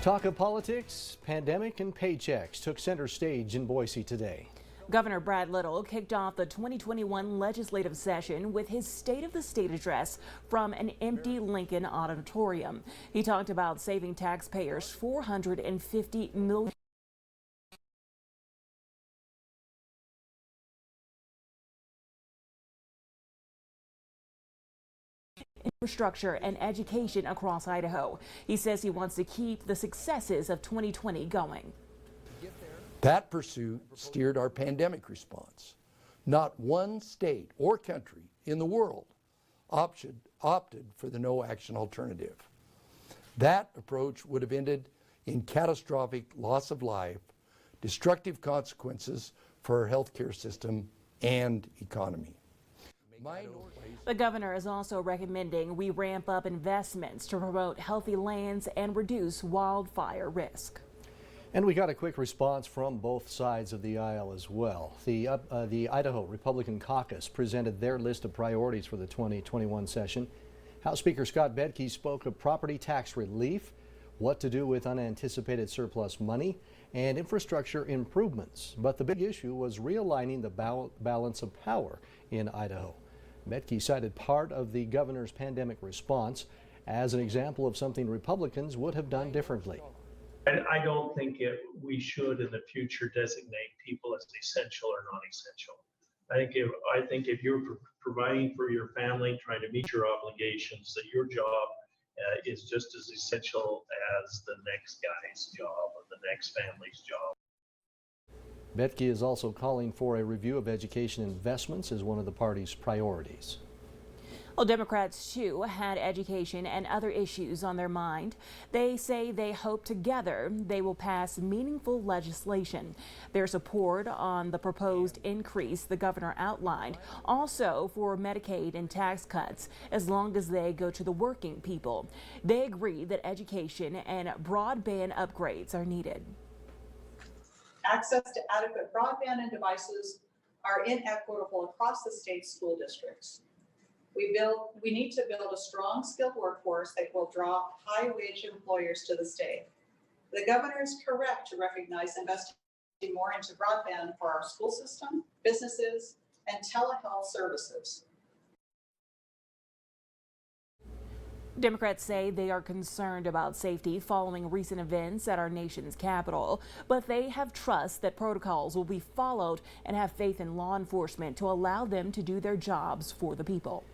Talk of politics, pandemic, and paychecks took center stage in Boise today. Governor Brad Little kicked off the 2021 legislative session with his State of the State address from an empty Lincoln auditorium. He talked about saving taxpayers $450 million. Infrastructure and education across Idaho. He says he wants to keep the successes of 2020 going. That pursuit steered our pandemic response. Not one state or country in the world opted for the no action alternative. That approach would have ended in catastrophic loss of life, destructive consequences for our healthcare system and economy. The governor is also recommending we ramp up investments to promote healthy lands and reduce wildfire risk. And we got a quick response from both sides of the aisle as well. The Idaho Republican Caucus presented their list of priorities for the 2021 session. House Speaker Scott Bedke spoke of property tax relief, what to do with unanticipated surplus money, and infrastructure improvements. But the big issue was realigning the balance of power in Idaho. Bedke cited part of the governor's pandemic response as an example of something Republicans would have done differently. And I don't think we should in the future designate people as essential or non-essential. I think if you're providing for your family, trying to meet your obligations, that your job is just as essential as the next guy's job or the next family's job. Bedke is also calling for a review of education investments as one of the party's priorities. Well, Democrats, too, had education and other issues on their mind. They say they hope together they will pass meaningful legislation. Their support on the proposed increase the governor outlined, also for Medicaid and tax cuts, as long as they go to the working people. They agree that education and broadband upgrades are needed. Access to adequate broadband and devices are inequitable across the state's school districts. We need to build a strong, skilled workforce that will draw high-wage employers to the state. The governor is correct to recognize investing more into broadband for our school system, businesses, and telehealth services. Democrats say they are concerned about safety following recent events at our nation's capital, but they have trust that protocols will be followed and have faith in law enforcement to allow them to do their jobs for the people.